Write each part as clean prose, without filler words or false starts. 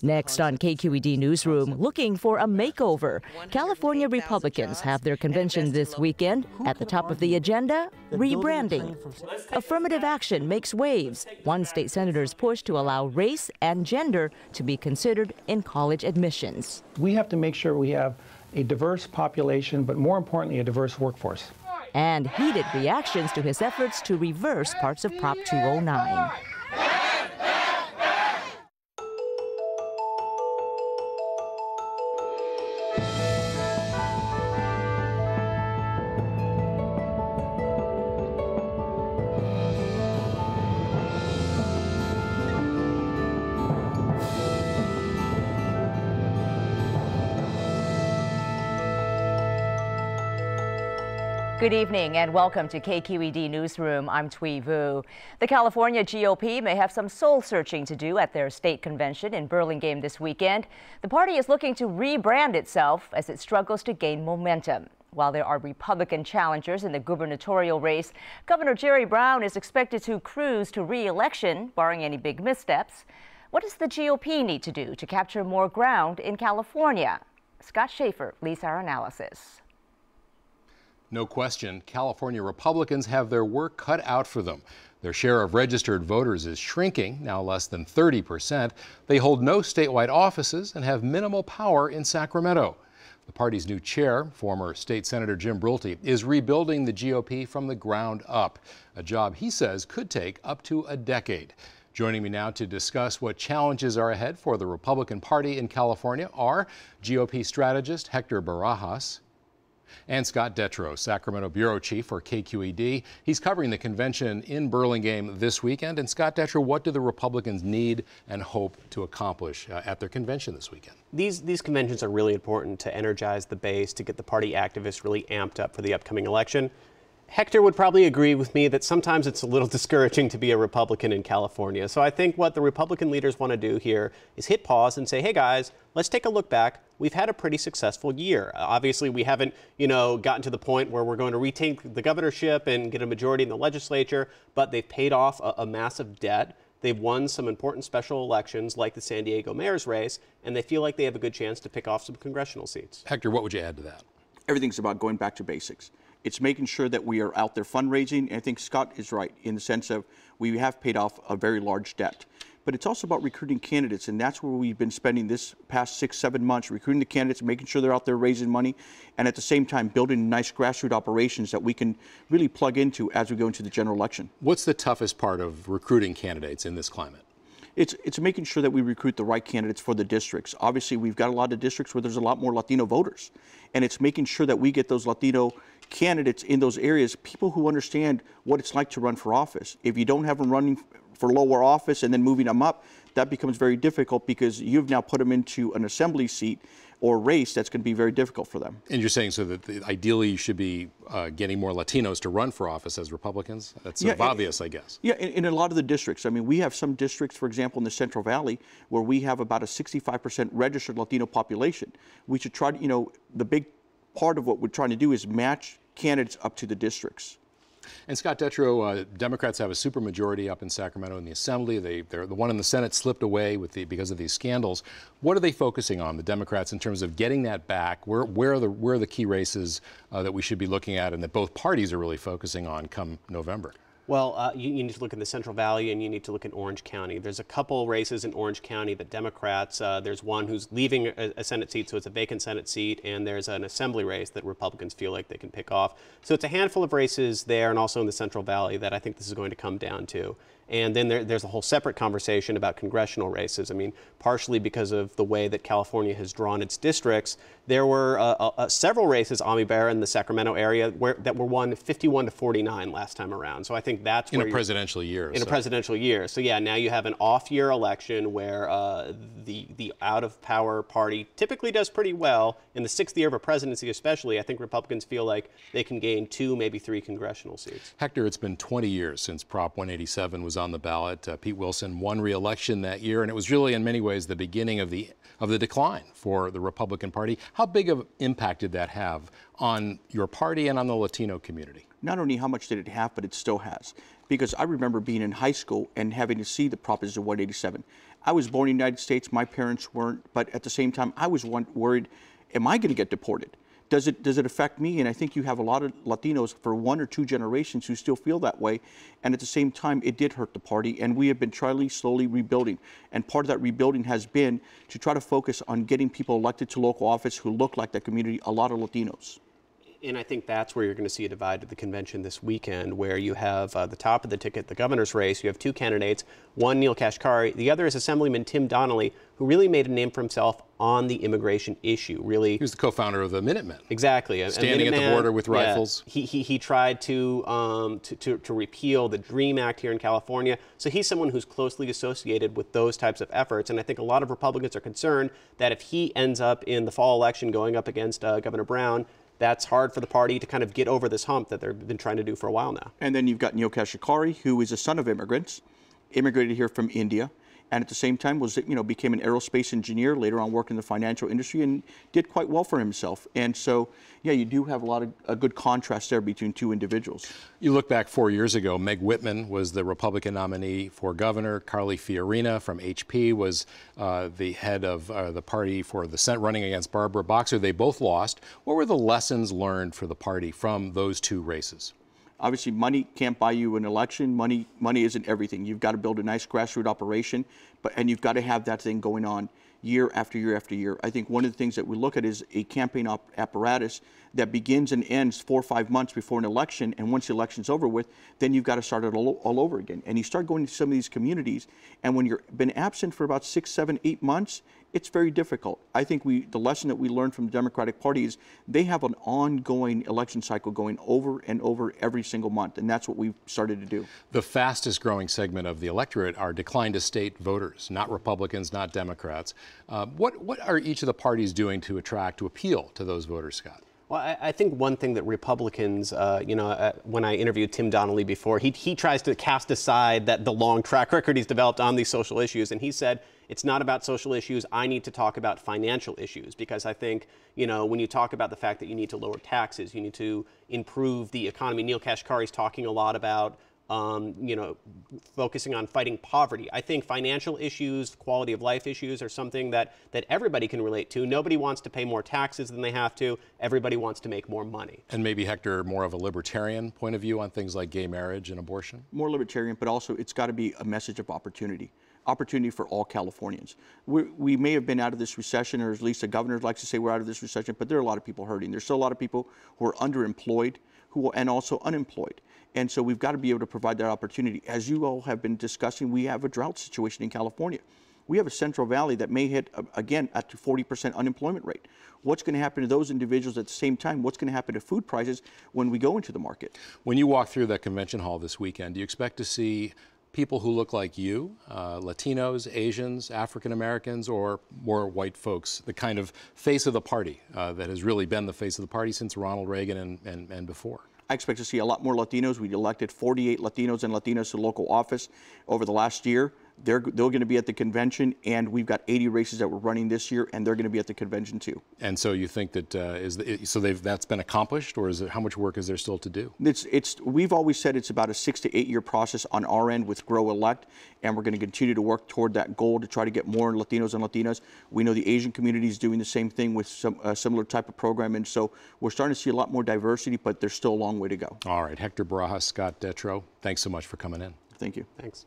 Next on KQED Newsroom, looking for a makeover. California Republicans have their convention this weekend. At the top of the agenda, rebranding. Affirmative action makes waves. One state senator's push to allow race and gender to be considered in college admissions. We have to make sure we have a diverse population, but more importantly, a diverse workforce. And heated reactions to his efforts to reverse parts of Prop 209. Good evening and welcome to KQED Newsroom. I'm Thuy Vu. The California GOP may have some soul searching to do at their state convention in Burlingame this weekend. The party is looking to rebrand itself as it struggles to gain momentum. While there are Republican challengers in the gubernatorial race, Governor Jerry Brown is expected to cruise to re-election, barring any big missteps. What does the GOP need to do to capture more ground in California? Scott Schaefer leads our analysis. No question, California Republicans have their work cut out for them. Their share of registered voters is shrinking, now less than 30%. They hold no statewide offices and have minimal power in Sacramento. The party's new chair, former State Senator Jim Brulte, is rebuilding the GOP from the ground up, a job he says could take up to a decade. Joining me now to discuss what challenges are ahead for the Republican Party in California are GOP strategist Hector Barajas and Scott Detrow, Sacramento Bureau Chief for KQED. He's covering the convention in Burlingame this weekend. And Scott Detrow, what do the Republicans need and hope to accomplish at their convention this weekend? These conventions are really important to energize the base, to get the party activists really amped up for the upcoming election. Hector would probably agree with me that sometimes it's a little discouraging to be a Republican in California. So I think what the Republican leaders want to do here is hit pause and say, hey guys, let's take a look back. We've had a pretty successful year. Obviously, we haven't, gotten to the point where we're going to retake the governorship and get a majority in the legislature, but they've paid off a massive debt. They've won some important special elections like the San Diego mayor's race, and they feel like they have a good chance to pick off some congressional seats. Hector, what would you add to that? Everything's about going back to basics. It's making sure that we are out there fundraising. And I think Scott is right in the sense of we have paid off a very large debt. But it's also about recruiting candidates, and that's where we've been spending this past 6-7 months, recruiting the candidates, making sure they're out there raising money, and at the same time building nice grassroots operations that we can really plug into as we go into the general election. What's the toughest part of recruiting candidates in this climate? It's making sure that we recruit the right candidates for the districts. Obviously, we've got a lot of districts where there's a lot more Latino voters, and it's making sure that we get those Latino candidates in those areas, people who understand what it's like to run for office. If you don't have them running for lower office and then moving them up, that becomes very difficult because you've now put them into an assembly seat or race that's going to be very difficult for them. And you're saying so that ideally you should be getting more Latinos to run for office as Republicans? That's obvious, I guess. Yeah, in a lot of the districts. I mean, we have some districts, for example, in the Central Valley, where we have about a 65% registered Latino population. We should try to, the big part of what we're trying to do is match candidates up to the districts. And Scott Detrow, Democrats have a supermajority up in Sacramento in the Assembly. They're the one in the Senate slipped away because of these scandals. What are they focusing on, the Democrats, in terms of getting that back? Where are the key races that we should be looking at and that both parties are really focusing on come November? Well, you need to look in the Central Valley and you need to look in Orange County. There's a couple races in Orange County that Democrats, there's one who's leaving a Senate seat, so it's a vacant Senate seat, and there's an Assembly race that Republicans feel like they can pick off. So it's a handful of races there and also in the Central Valley that I think this is going to come down to. And then there's a whole separate conversation about congressional races. I mean, partially because of the way that California has drawn its districts, there were several races, Ami Bera in the Sacramento area, that were won 51-49 last time around. So I think that's where in a presidential year. In a presidential year. So yeah, now you have an off-year election where the out-of-power party typically does pretty well. In the 6th year of a presidency especially, I think Republicans feel like they can gain 2, maybe 3 congressional seats. Hector, it's been 20 years since Prop 187 was on the ballot. Pete Wilson won re-election that year, and it was really in many ways the beginning of the decline for the Republican Party. How big of an impact did that have on your party and on the Latino community? Not only how much did it have, but it still has. because I remember being in high school and having to see the Proposition 187. I was born in the United States, my parents weren't, but at the same time, I was worried, am I going to get deported? Does it affect me? And I think you have a lot of Latinos for 1 or 2 generations who still feel that way. And at the same time, it did hurt the party. And we have been slowly rebuilding. And part of that rebuilding has been to try to focus on getting people elected to local office who look like that community, a lot of Latinos. And I think that's where you're going to see a divide at the convention this weekend, where you have the top of the ticket, the governor's race. You have 2 candidates, one Neil Kashkari, the other is Assemblyman Tim Donnelly, who really made a name for himself on the immigration issue. Really, he was the co-founder of the Minutemen. Exactly, standing at the border with rifles. Yeah, he tried to repeal the DREAM Act here in California. So he's someone who's closely associated with those types of efforts. And I think a lot of Republicans are concerned that if he ends up in the fall election going up against Governor Brown, that's hard for the party to kind of get over this hump that they've been trying to do for a while now. And then you've got Neil Kashkari, who is a son of immigrants, immigrated here from India, and at the same time became an aerospace engineer, later on worked in the financial industry and did quite well for himself. And so, yeah, you do have a good contrast there between 2 individuals. You look back 4 years ago, Meg Whitman was the Republican nominee for governor. Carly Fiorina from HP was the head of the party for the Senate, running against Barbara Boxer. They both lost. What were the lessons learned for the party from those 2 races? Obviously, money can't buy you an election. Money isn't everything. You've got to build a nice grassroots operation, and you've got to have that thing going on year after year after year. I think one of the things that we look at is a campaign apparatus that begins and ends 4 or 5 months before an election, and once the election's over with, then you've got to start it all over again. And you start going to some of these communities, and when you've been absent for about 6, 7, 8 months, it's very difficult. I think the lesson that we learned from the Democratic Party is they have an ongoing election cycle going over and over every single month, and that's what we've started to do. The fastest growing segment of the electorate are declined to state voters, not Republicans, not Democrats. What are each of the parties doing to appeal to those voters, Scott? Well, I think one thing that Republicans, when I interviewed Tim Donnelly before, he tries to cast aside the long track record he's developed on these social issues. And he said, it's not about social issues. I need to talk about financial issues, because I think, when you talk about the fact that you need to lower taxes, you need to improve the economy. Neil Kashkari is talking a lot about focusing on fighting poverty. I think financial issues, quality of life issues are something that everybody can relate to. Nobody wants to pay more taxes than they have to. Everybody wants to make more money. And maybe, Hector, more of a libertarian point of view on things like gay marriage and abortion? More libertarian, but also it's got to be a message of opportunity. Opportunity for all Californians. We may have been out of this recession, or at least the governor likes to say we're out of this recession, but there are a lot of people hurting. There's still a lot of people who are underemployed and also unemployed. And so we've got to be able to provide that opportunity. As you all have been discussing, we have a drought situation in California. We have a Central Valley that may hit, again, at the 40% unemployment rate. What's going to happen to those individuals at the same time? What's going to happen to food prices when we go into the market? When you walk through that convention hall this weekend, do you expect to see people who look like you, Latinos, Asians, African Americans, or more white folks, the kind of face of the party that has really been the face of the party since Ronald Reagan and before? I expect to see a lot more Latinos. We elected 48 Latinos and Latinas to local office over the last year. They're going to be at the convention, and we've got 80 races that we're running this year, and they're going to be at the convention too. And so you think that that's been accomplished, or how much work is there still to do? We've always said it's about a 6 to 8 year process on our end with Grow Elect, and we're going to continue to work toward that goal to try to get more Latinos and Latinas. We know the Asian community is doing the same thing with some similar type of program, and so we're starting to see a lot more diversity, but there's still a long way to go. All right, Hector Barajas, Scott Detrow, thanks so much for coming in. Thank you. Thanks.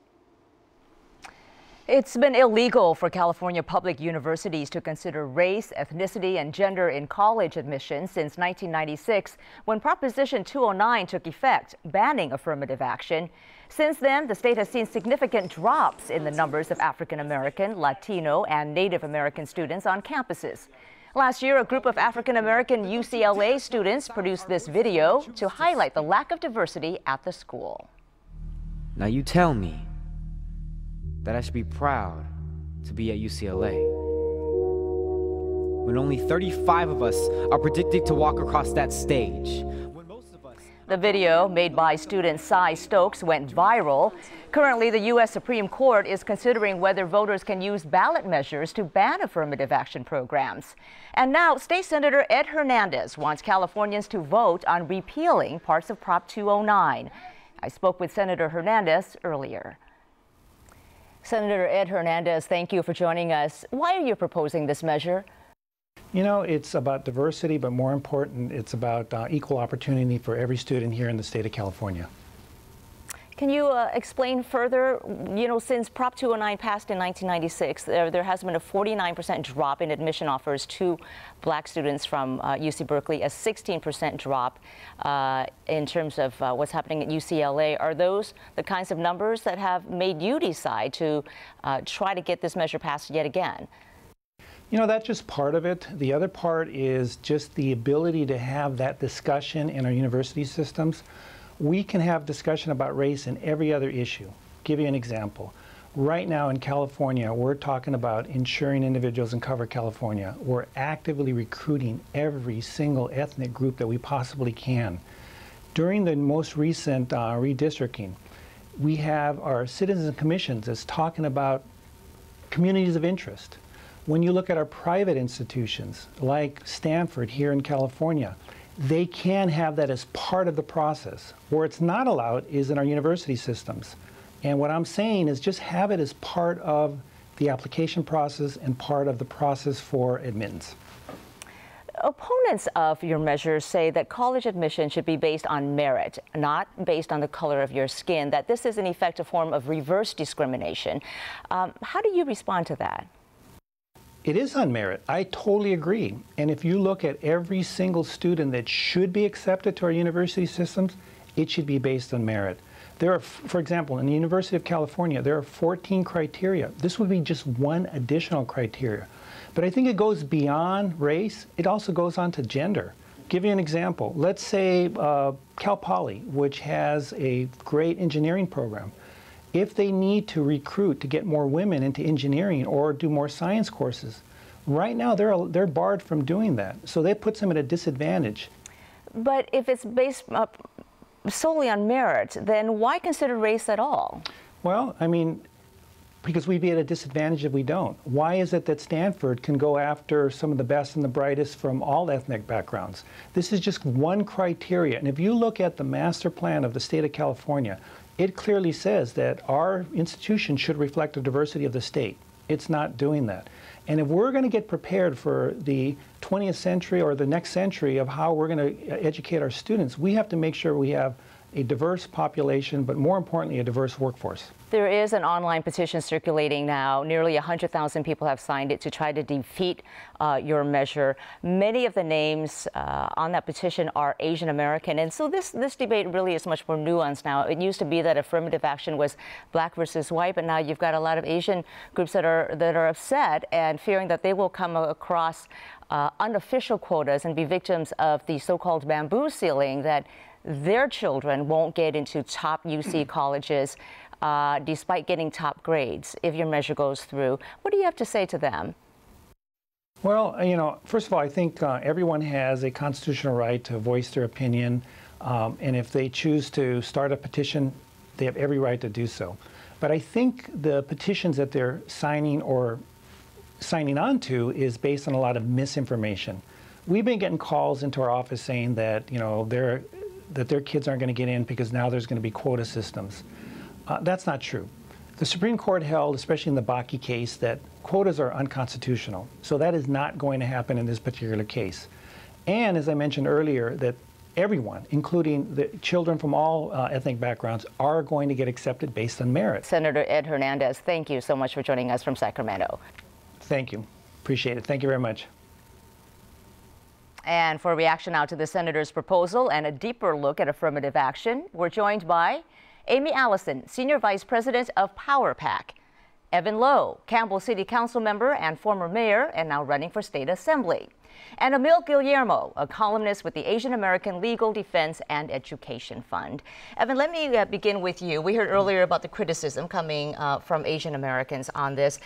It's been illegal for California public universities to consider race, ethnicity, and gender in college admissions since 1996, when Proposition 209 took effect, banning affirmative action. Since then, the state has seen significant drops in the numbers of African American, Latino, and Native American students on campuses. Last year, a group of African American UCLA students produced this video to highlight the lack of diversity at the school. Now you tell me that I should be proud to be at UCLA when only 35 of us are predicted to walk across that stage. The video, made by student Cy Stokes, went viral. Currently, the U.S. Supreme Court is considering whether voters can use ballot measures to ban affirmative action programs. And now, State Senator Ed Hernandez wants Californians to vote on repealing parts of Prop 209. I spoke with Senator Hernandez earlier. Senator Ed Hernandez, thank you for joining us. Why are you proposing this measure? You know, it's about diversity, but more important, it's about equal opportunity for every student here in the state of California. Can you explain further? You know, since Prop 209 passed in 1996, there has been a 49% drop in admission offers to black students from UC Berkeley, a 16% drop in terms of what's happening at UCLA. Are those the kinds of numbers that have made you decide to try to get this measure passed yet again? You know, that's just part of it. The other part is just the ability to have that discussion in our university systems. We can have discussion about race in every other issue. Give you an example. Right now in California, we're talking about insuring individuals in Cover California. We're actively recruiting every single ethnic group that we possibly can. During the most recent redistricting, we have our citizen commissions that's talking about communities of interest. When you look at our private institutions, like Stanford here in California, they can have that as part of the process. Where it's not allowed is in our university systems. And what I'm saying is just have it as part of the application process and part of the process for admittance. Opponents of your measures say that college admission should be based on merit, not based on the color of your skin, that this is in effect a form of reverse discrimination. How do you respond to that? It is on merit. I totally agree. And if you look at every single student that should be accepted to our university systems, it should be based on merit. There are, for example, in the University of California, there are 14 criteria. This would be just one additional criteria. But I think it goes beyond race. It also goes on to gender. Give you an example. Let's say Cal Poly, which has a great engineering program. If they need to recruit to get more women into engineering or do more science courses, right now they're barred from doing that. So that puts them at a disadvantage. But if it's based solely on merit, then why consider race at all? Well, I mean, because we'd be at a disadvantage if we don't. Why is it that Stanford can go after some of the best and the brightest from all ethnic backgrounds? This is just one criteria. And if you look at the master plan of the state of California, it clearly says that our institution should reflect the diversity of the state. It's not doing that. And if we're going to get prepared for the 20th century or the next century of how we're going to educate our students, we have to make sure we have a diverse population, but more importantly, a diverse workforce. There is an online petition circulating now. Nearly 100,000 people have signed it to try to defeat your measure. Many of the names on that petition are Asian American, and so this debate really is much more nuanced now. It used to be that affirmative action was black versus white, but now you've got a lot of Asian groups that are upset and fearing that they will come across unofficial quotas and be victims of the so-called bamboo ceiling, that their children won't get into top UC colleges despite getting top grades if your measure goes through. What do you have to say to them? Well, you know, first of all, I think everyone has a constitutional right to voice their opinion, and if they choose to start a petition, they have every right to do so. But I think the petitions that they're signing or signing on to is based on a lot of misinformation. We've been getting calls into our office saying that, you know, that their kids aren't going to get in because now there's going to be quota systems. That's not true. The Supreme Court held, especially in the Bakke case, that quotas are unconstitutional. So that is not going to happen in this particular case. And as I mentioned earlier, that everyone, including the children from all ethnic backgrounds, are going to get accepted based on merit. Senator Ed Hernandez, thank you so much for joining us from Sacramento. Thank you. Appreciate it. Thank you very much. And for a reaction now to the senator's proposal and a deeper look at affirmative action, we're joined by Amy Allison, Senior Vice President of Power PAC, Evan Lowe, Campbell City Council member and former mayor and now running for State Assembly, and Emil Guillermo, a columnist with the Asian American Legal Defense and Education Fund. Evan, let me begin with you. We heard earlier about the criticism coming from Asian Americans on this.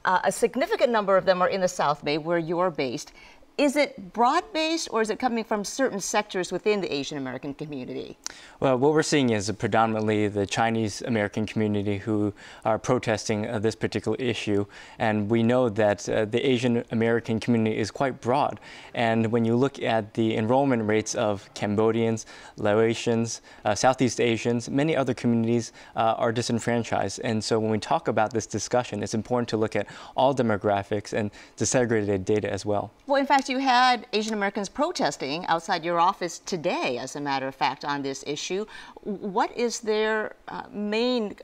A significant number of them are in the South Bay, where you're based. Is it broad-based, or is it coming from certain sectors within the Asian American community? Well, what we're seeing is predominantly the Chinese American community who are protesting this particular issue. And we know that the Asian American community is quite broad. And when you look at the enrollment rates of Cambodians, Laotians, Southeast Asians, many other communities are disenfranchised. And so when we talk about this discussion, it's important to look at all demographics and disaggregated data as well. Well, in fact, you had Asian Americans protesting outside your office today, as a matter of fact, on this issue. What is their main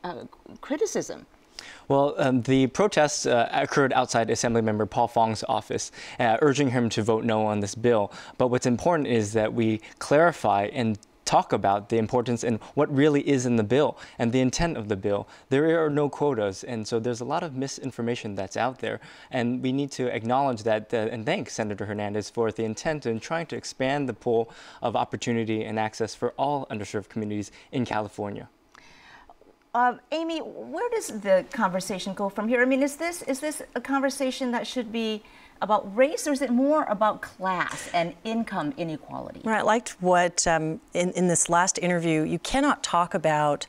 criticism? Well, the protests occurred outside Assemblymember Paul Fong's office, urging him to vote no on this bill. But what's important is that we clarify and talk about the importance and what really is in the bill and the intent of the bill. There are no quotas, and so there's a lot of misinformation that's out there, and we need to acknowledge that and thank Senator Hernandez for the intent in trying to expand the pool of opportunity and access for all underserved communities in California. Amy, where does the conversation go from here? I mean, is this a conversation that should be about race, or is it more about class and income inequality? Right, I liked what, in this last interview, you cannot talk about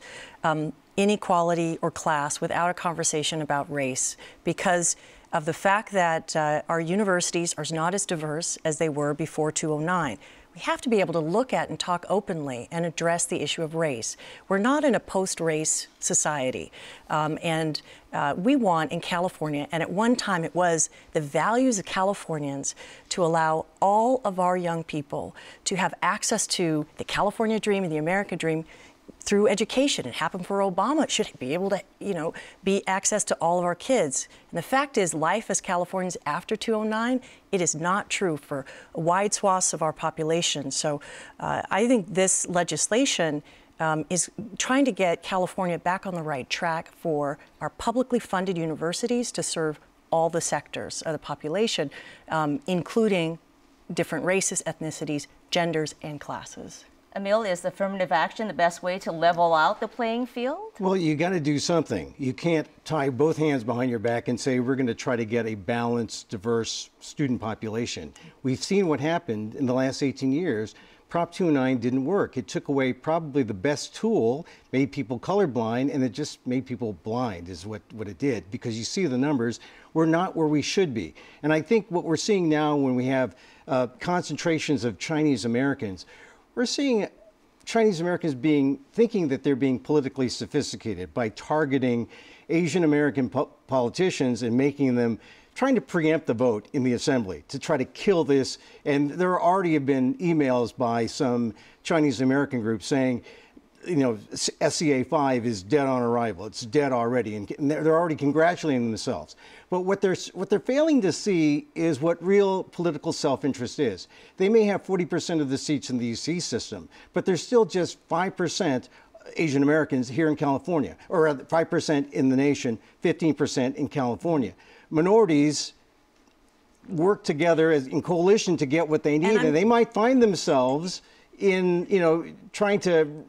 inequality or class without a conversation about race, because of the fact that our universities are not as diverse as they were before 2009. We have to be able to look at and talk openly and address the issue of race. We're not in a post-race society. We want in California, and at one time it was the values of Californians to allow all of our young people to have access to the California dream and the American dream through education. It happened for Obama. It should be able to, be access to all of our kids. And the fact is, life as Californians after 2009, it is not true for wide swaths of our population. So I think this legislation is trying to get California back on the right track for our publicly funded universities to serve all the sectors of the population, including different races, ethnicities, genders, and classes. Emil, is affirmative action the best way to level out the playing field? Well, you got to do something. You can't tie both hands behind your back and say we're going to try to get a balanced, diverse student population. We've seen what happened in the last 18 years. Prop 209 didn't work. It took away probably the best tool, made people colorblind, and it just made people blind is what it did, because you see the numbers, we're not where we should be. And I think what we're seeing now when we have concentrations of Chinese Americans, we're seeing Chinese Americans thinking that they're being politically sophisticated by targeting Asian American politicians and making them trying to preempt the vote in the assembly to try to kill this. And there already have been emails by some Chinese American groups saying, SCA 5 is dead on arrival. It's dead already, and they're already congratulating themselves. But what they're failing to see is what real political self-interest is. They may have 40% of the seats in the UC system, but there's still just 5% Asian Americans here in California, or 5% in the nation, 15% in California. Minorities work together in coalition to get what they need, and they might find themselves in, trying to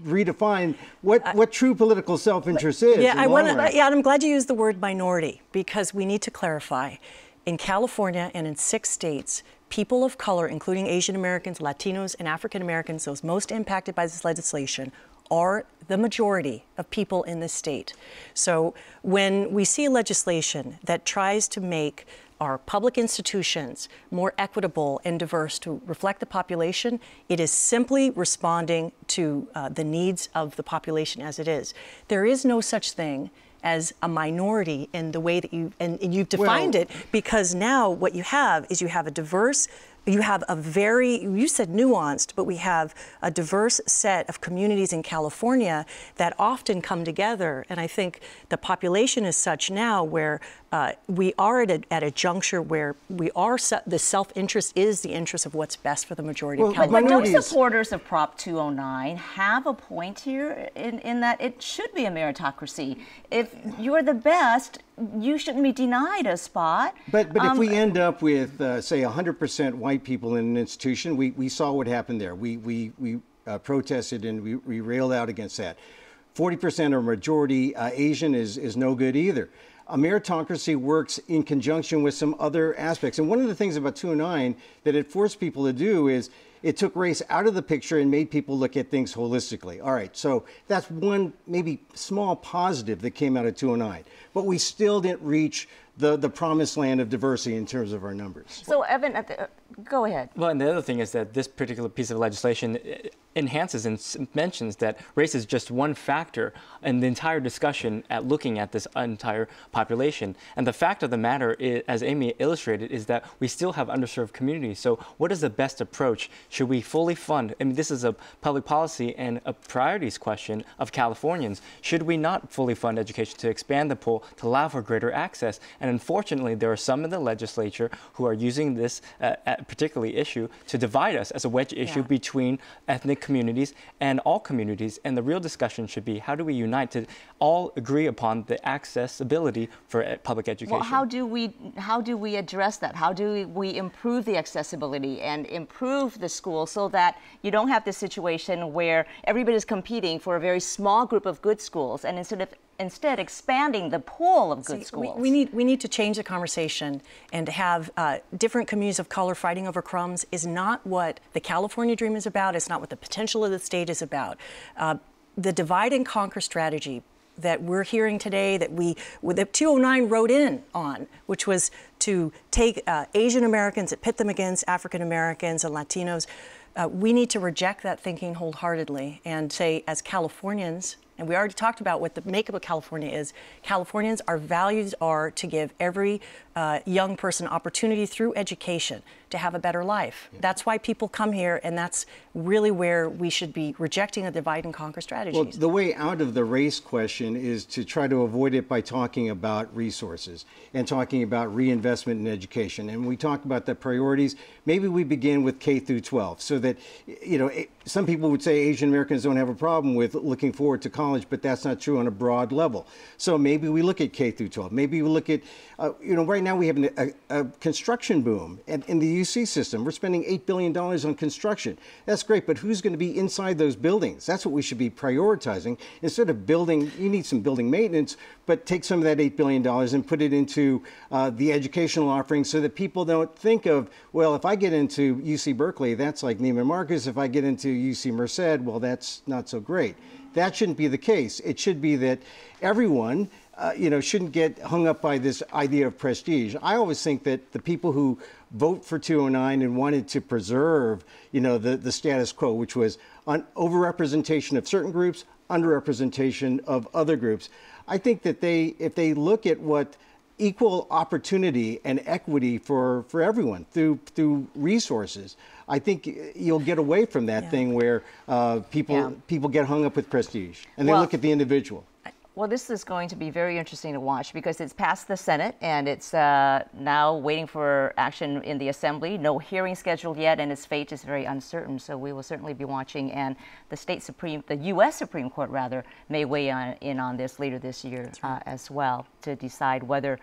redefine what true political self-interest is. Yeah, I'm glad you used the word minority, because we need to clarify. In California and in 6 states, people of color, including Asian Americans, Latinos, and African Americans, those most impacted by this legislation, are the majority of people in this state. So when we see legislation that tries to make our public institutions more equitable and diverse to reflect the population, it is simply responding to the needs of the population as it is. There is no such thing as a minority in the way that you've defined it, because now what you have is you have a diverse, you have a very, you said nuanced, but we have a diverse set of communities in California that often come together. And I think the population is such now where we are at a juncture where the self-interest is the interest of what's best for the majority of California. But don't supporters of Prop 209 have a point here in that it should be a meritocracy? If you're the best, you shouldn't be denied a spot. But if we end up with, say, 100% white people in an institution, we saw what happened there. We protested and we railed out against that. 40% or majority Asian is no good either. a meritocracy works in conjunction with some other aspects. And one of the things about 209 that it forced people to do is it took race out of the picture and made people look at things holistically. All right, so that's one maybe small positive that came out of 209. But we still didn't reach the promised land of diversity in terms of our numbers. So, Evan, go ahead. Well, and the other thing is that this particular piece of legislation enhances and mentions that race is just one factor in the entire discussion at looking at this entire population. And the fact of the matter is, as Amy illustrated, is that we still have underserved communities. So what is the best approach? Should we fully fund? I mean, this is a public policy and a priorities question of Californians. Should we not fully fund education to expand the pool to allow for greater access? And unfortunately, there are some in the legislature who are using this particularly issue to divide us as a wedge issue between ethnic communities and all communities. And the real discussion should be, how do we unite to all agree upon the accessibility for public education? Well, how do we address that? How do we improve the accessibility and improve the school so that you don't have this situation where everybody's competing for a very small group of good schools, and instead expanding the pool of good schools? We need to change the conversation, and to have different communities of color fighting over crumbs is not what the California dream is about. It's not what the potential of the state is about. The divide and conquer strategy that we're hearing today, that that 209 wrote in on, which was to take Asian Americans and pit them against African Americans and Latinos. We need to reject that thinking wholeheartedly and say, as Californians, and we already talked about what the makeup of California is. Californians, our values are to give every young person opportunity through education to have a better life. Yeah. That's why people come here, and that's really where we should be rejecting the divide and conquer strategies. Well, the way out of the race question is to try to avoid it by talking about resources and talking about reinvestment in education. And when we talk about the priorities, maybe we begin with K through 12, so that, you know, some people would say Asian Americans don't have a problem with looking forward to college, but that's not true on a broad level. So maybe we look at K through 12. Maybe we look at, you know, right now we have a construction boom in the UC system. We're spending $8 billion on construction. That's great, but who's going to be inside those buildings? That's what we should be prioritizing. Instead of building, you need some building maintenance, but take some of that $8 billion and put it into the educational offerings, so that people don't think of, well, if I get into UC Berkeley, that's like Neiman Marcus. If I get into UC Merced, well, that's not so great. That shouldn't be the case. It should be that everyone, you know, shouldn't get hung up by this idea of prestige. I always think that the people who vote for 209 and wanted to preserve, you know, the status quo, which was overrepresentation of certain groups, underrepresentation of other groups, I think that if they look at what equal opportunity and equity for everyone through resources, I think you'll get away from that thing where people get hung up with prestige, and they look at the individual. Well, this is going to be very interesting to watch, because it's passed the Senate and it's now waiting for action in the Assembly. No hearing scheduled yet, and its fate is very uncertain. So we will certainly be watching, and the U.S. Supreme Court rather, may weigh in on this later this year as well, to decide whether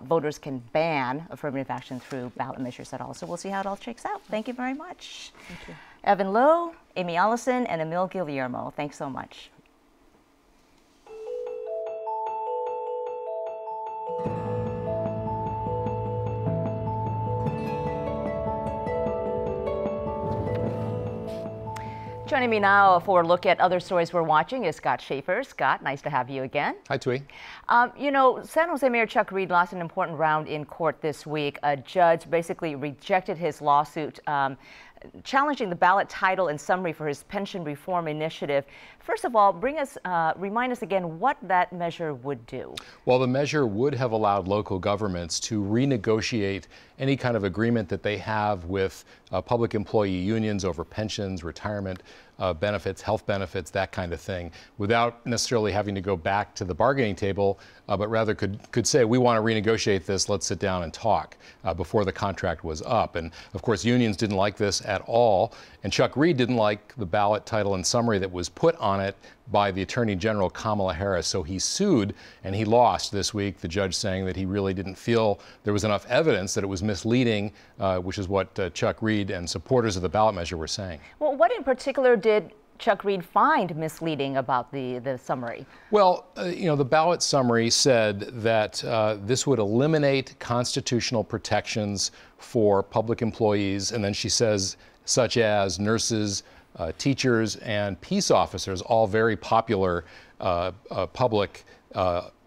voters can ban affirmative action through ballot measures at all. So we'll see how it all shakes out. Thank you very much. Thank you. Evan Lowe, Amy Allison, and Emil Guillermo. Thanks so much. Joining me now for a look at other stories we're watching is Scott Schaefer. Scott, nice to have you again. Hi, Twee. You know, San Jose Mayor Chuck Reed lost an important round in court this week. A judge basically rejected his lawsuit challenging the ballot title and summary for his pension reform initiative. First of all, remind us again what that measure would do. Well, the measure would have allowed local governments to renegotiate any kind of agreement that they have with public employee unions over pensions, retirement benefits, health benefits, that kind of thing, without necessarily having to go back to the bargaining table, but rather could say, we want to renegotiate this, let's sit down and talk, before the contract was up. And of course, unions didn't like this at all, and Chuck Reed didn't like the ballot title and summary that was put on it by the Attorney General Kamala Harris. So he sued, and he lost this week, the judge saying that he really didn't feel there was enough evidence that it was misleading, which is what Chuck Reed and supporters of the ballot measure were saying. Well, what in particular did Chuck Reed find misleading about the summary? Well, the ballot summary said that this would eliminate constitutional protections for public employees, and then she says, such as nurses, teachers, and peace officers, all very popular public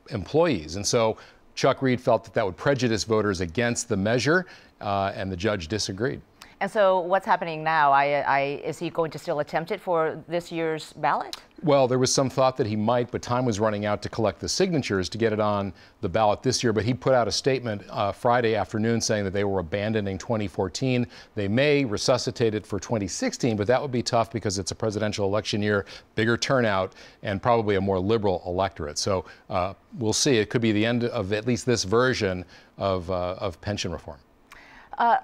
employees. And so Chuck Reed felt that that would prejudice voters against the measure, and the judge disagreed. And so what's happening now? Is he going to still attempt it for this year's ballot? Well, there was some thought that he might, but time was running out to collect the signatures to get it on the ballot this year. But he put out a statement Friday afternoon saying that they were abandoning 2014. They may resuscitate it for 2016, but that would be tough because it's a presidential election year, bigger turnout, and probably a more liberal electorate. So we'll see. It could be the end of at least this version of pension reform.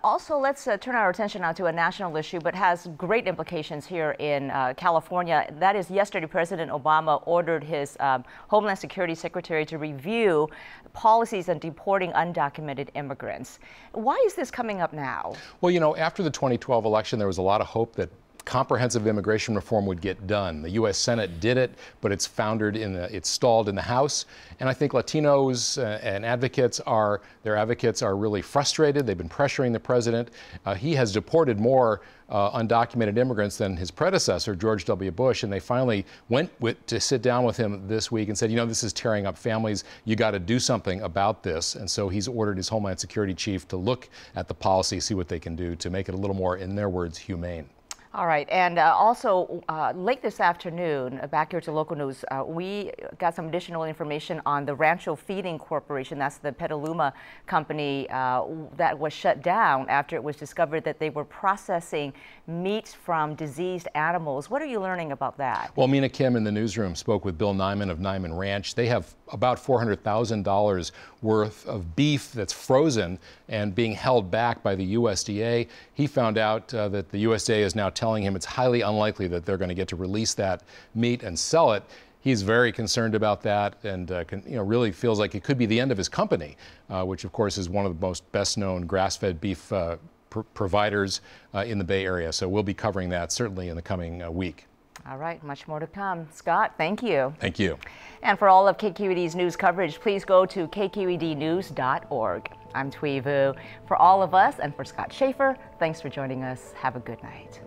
Also, let's turn our attention now to a national issue, but has great implications here in California. That is, yesterday, President Obama ordered his Homeland Security Secretary to review policies on deporting undocumented immigrants. Why is this coming up now? Well, after the 2012 election, there was a lot of hope that comprehensive immigration reform would get done. The U.S. Senate did it, but it's it's stalled in the House. And I think Latinos and advocates are really frustrated. They've been pressuring the president. He has deported more undocumented immigrants than his predecessor, George W. Bush, and they finally went to sit down with him this week and said, this is tearing up families. You got to do something about this. And so he's ordered his Homeland Security chief to look at the policy, see what they can do to make it a little more, in their words, humane. All right, and also late this afternoon, back here to local news, we got some additional information on the Rancho Feeding Corporation. That's the Petaluma company that was shut down after it was discovered that they were processing meat from diseased animals. What are you learning about that? Well, Mina Kim in the newsroom spoke with Bill Nyman of Nyman Ranch. They have about $400,000 worth of beef that's frozen and being held back by the USDA. He found out that the USDA is now telling him it's highly unlikely that they're going to get to release that meat and sell it. He's very concerned about that, and really feels like it could be the end of his company, which of course is one of the most best-known grass-fed beef providers in the Bay Area. So we'll be covering that certainly in the coming week. All right, much more to come. Scott, thank you. Thank you. And for all of KQED's news coverage, please go to kqednews.org. I'm Thuy Vu. For all of us and for Scott Schaefer, thanks for joining us. Have a good night.